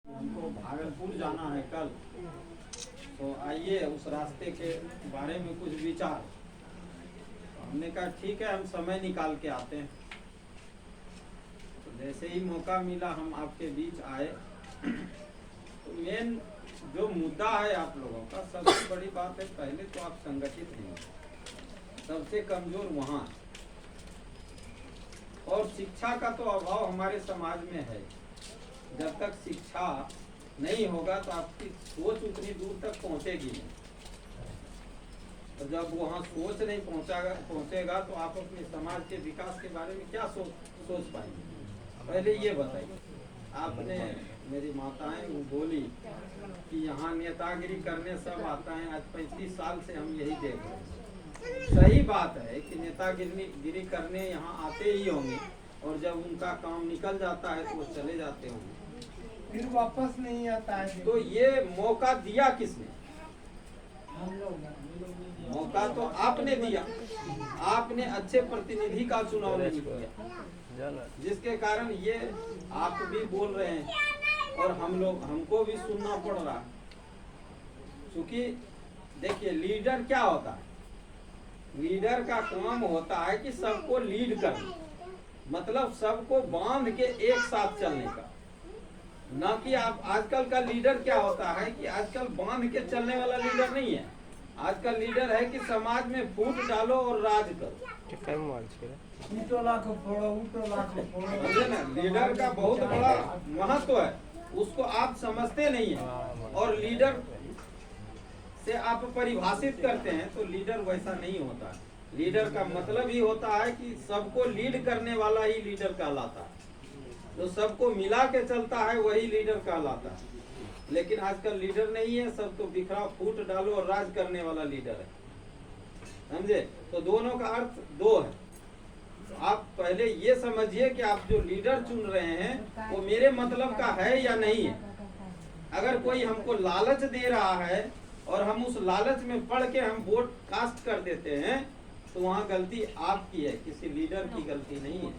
हमको भागलपुर जाना है कल, तो आइए उस रास्ते के बारे में कुछ विचार। हमने कहा ठीक है, हम समय निकाल के आते हैं। तो जैसे ही मौका मिला हम आपके बीच आए। तो मेन जो मुद्दा है आप लोगों का, सबसे बड़ी बात है, पहले तो आप संगठित नहीं हैं, सबसे कमजोर वहाँ है। और शिक्षा का तो अभाव हमारे समाज में है। जब तक शिक्षा नहीं होगा तो आपकी सोच उतनी दूर तक पहुंचेगी नहीं। तो जब वहाँ सोच नहीं पहुंचेगा तो आप अपने समाज के विकास के बारे में क्या सोच पाएंगे? पहले ये बताइए। आपने, मेरी माताएं वो बोली कि यहाँ नेतागिरी करने सब आता है। आज 35 साल से हम यही देख रहे हैं। सही बात है कि नेतागिरी करने यहाँ आते ही होंगे, और जब उनका काम निकल जाता है तो वो चले जाते होंगे, फिर वापस नहीं आता है। तो ये मौका दिया किसने? हम लोग मौका तो आपने दिया। आपने अच्छे प्रतिनिधि का चुनाव नहीं किया, जिसके कारण ये आप भी बोल रहे हैं और हमको भी सुनना पड़ रहा है। क्योंकि देखिए, लीडर क्या होता है? लीडर का काम होता है कि सबको लीड करना, मतलब सबको बांध के एक साथ चलने का। ना कि आप आजकल का लीडर क्या होता है कि आजकल बांध के चलने वाला लीडर नहीं है। आजकल लीडर है कि समाज में फूट डालो और राज करो। समझे ना? लीडर का बहुत बड़ा महत्व है, उसको आप समझते नहीं है। और लीडर से आप परिभाषित करते हैं तो लीडर वैसा नहीं होता। लीडर का मतलब ही होता है कि सबको लीड करने वाला ही लीडर कहलाता है। जो सबको मिला के चलता है वही लीडर कहलाता है। लेकिन आजकल लीडर नहीं है, सब तो बिखरा फूट डालो और राज करने वाला लीडर है। समझे? तो दोनों का अर्थ दो है। आप पहले ये समझिए कि आप जो लीडर चुन रहे हैं वो मेरे मतलब का है या नहीं है। अगर कोई हमको लालच दे रहा है और हम उस लालच में पड़ के हम वोट कास्ट कर देते हैं, तो वहाँ गलती आपकी है, किसी लीडर की गलती नहीं है।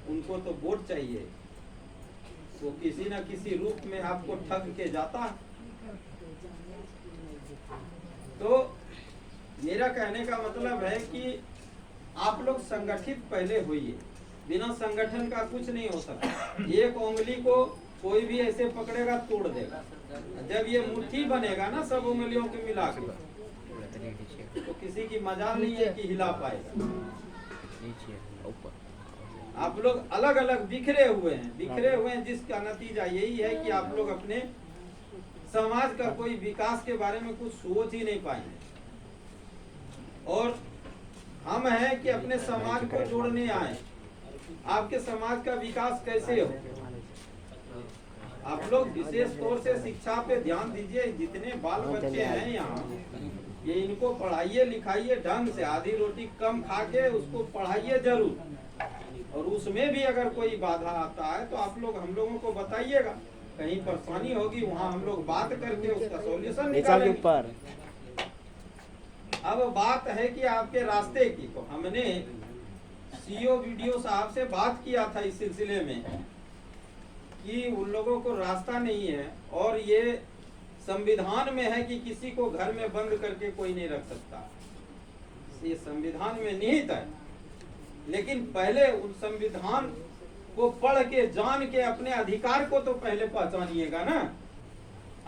उनको तो वोट चाहिए, वो किसी न किसी रूप में आपको ठग के जाता है। तो मेरा कहने का मतलब है कि आप लोग संगठित पहले होइए। बिना संगठन का कुछ नहीं हो सकता। एक उंगली को कोई भी ऐसे पकड़ेगा तोड़ देगा। जब ये मुट्ठी बनेगा ना सब उंगलियों के मिला के, तो किसी की मजाल नहीं है कि हिला पाएगा। आप लोग अलग अलग बिखरे हुए हैं, जिसका नतीजा यही है कि आप लोग अपने समाज का कोई विकास के बारे में कुछ सोच ही नहीं पाएंगे। और हम हैं कि अपने समाज को जोड़ने आए। आपके समाज का विकास कैसे हो? आप लोग विशेष तौर से शिक्षा पे ध्यान दीजिए। जितने बाल बच्चे हैं यहाँ, ये इनको पढ़ाइए लिखाइए ढंग से। आधी रोटी कम खा के उसको पढ़ाइए जरूर। और उसमें भी अगर कोई बाधा आता है तो आप लोग हम लोगों को बताइएगा। कहीं परेशानी होगी वहाँ हम लोग बात करके उसका सॉल्यूशन निकालेंगे। अब बात है कि आपके रास्ते की, तो हमने सीओ वीडियो साहब से बात किया था इस सिलसिले में कि उन लोगों को रास्ता नहीं है। और ये संविधान में है कि किसी को घर में बंद करके कोई नहीं रख सकता, ये संविधान में निहित है। लेकिन पहले उस संविधान को पढ़ के जान के अपने अधिकार को तो पहले पहचानिएगा ना।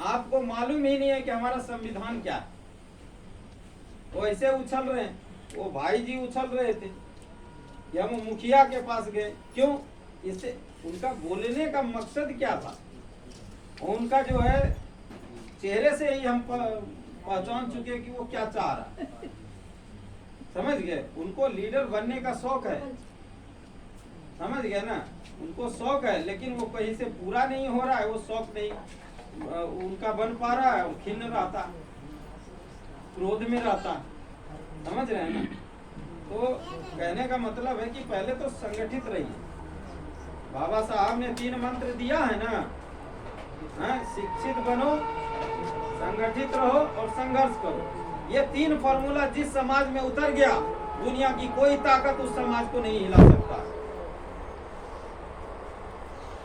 आपको मालूम ही नहीं है कि हमारा संविधान क्या है। वो ऐसे उछल रहे हैं, वो भाई जी उछल रहे थे कि हम मुखिया के पास गए। क्यों? इससे उनका बोलने का मकसद क्या था? उनका जो है चेहरे से ही हम पहचान चुके कि वो क्या चाह रहा है। समझ गए? उनको लीडर बनने का शौक है, समझ गए ना? उनको शौक है, लेकिन वो कहीं से पूरा नहीं हो रहा है। वो शौक नहीं उनका बन पा रहा है, खिन्न रहता, क्रोध में रहता। समझ रहे हैं ना? तो कहने का मतलब है कि पहले तो संगठित रहिए। बाबा साहब ने 3 मंत्र दिया है ना, शिक्षित बनो, संगठित रहो और संघर्ष करो। ये 3 फॉर्मूला जिस समाज में उतर गया, दुनिया की कोई ताकत उस समाज को नहीं हिला सकता।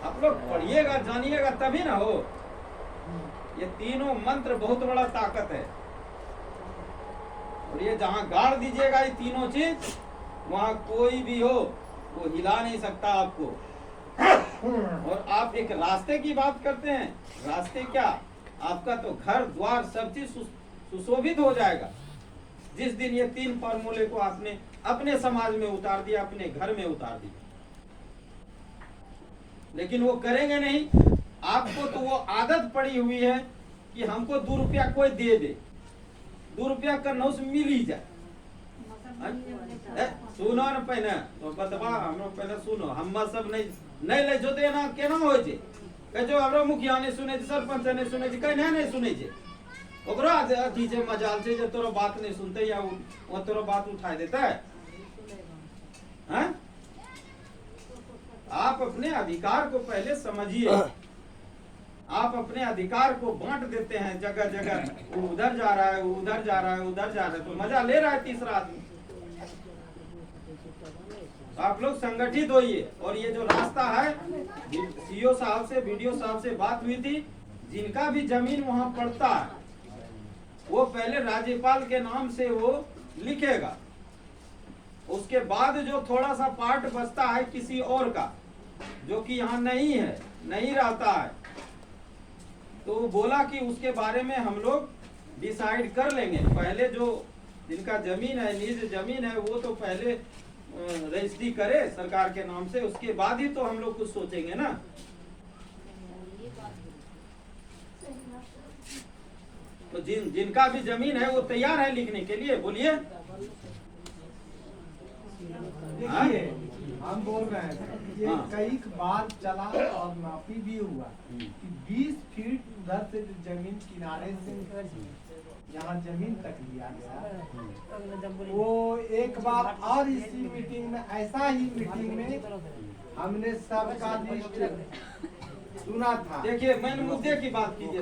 आप लोग पढ़िएगा, जानिएगा, तभी ना हो। ये तीनों मंत्र बहुत बड़ा ताकत है। और ये जहां गाड़ दीजिएगा ये तीनों चीज, वहां कोई भी हो वो हिला नहीं सकता आपको। और आप एक रास्ते की बात करते हैं, रास्ते क्या, आपका तो घर द्वार सब चीज सुशोभित हो जाएगा जिस दिन ये 3 फॉर्मूले को आपने अपने समाज में उतार दिया, अपने घर में उतार दिया। लेकिन वो करेंगे नहीं। आपको तो वो आदत पड़ी हुई है कि हमको 2 रुपया कोई दे दे, 2 रुपया करना से मिल ही जाए। सुनो न पहले तो बतबा हम पहले सुनो, हम सब नहीं ले जो देना केना होय छै, कह जो हमरो मुखिया ने सुने छै, सरपंच ने सुने छै, कहीं नहीं सुने छै, ओकरा अथी छै मजाल छै जे तोरो बात नहीं सुनते या वो तोरो बात उठा देता है। हैं? आप अपने अधिकार को पहले समझिए। आप अपने अधिकार को बांट देते हैं जगह जगह, वो उधर जा रहा है, वो उधर जा रहा है, उधर जा रहा है, तो मजा ले रहा है तीसरा आदमी। आप लोग संगठित होइए। और ये जो रास्ता है, सीओ साहब से, बीडीओ साहब से बात हुई थी, जिनका भी जमीन वहां पड़ता है वो पहले राज्यपाल के नाम से वो लिखेगा। उसके बाद जो थोड़ा सा पार्ट बचता है किसी और का, जो कि यहाँ नहीं है, नहीं रहता है, तो वो बोला कि उसके बारे में हम लोग डिसाइड कर लेंगे। पहले जो जिनका जमीन है, निज जमीन है, वो तो पहले रजिस्ट्री करे सरकार के नाम से, उसके बाद ही तो हम लोग कुछ सोचेंगे ना। तो जिनका भी जमीन है वो तैयार है लिखने के लिए, बोलिए। देखिए हम बोल रहे हैं ये कई बार चला और माफी भी हुआ कि 20 फीट उधर से जो जमीन किनारे से जहाँ जमीन तक लिया गया, वो एक बार और इसी मीटिंग में, ऐसा ही मीटिंग में हमने सबका लिस्ट सुना था। देखिए मैंने मुद्दे की बात कीजिए।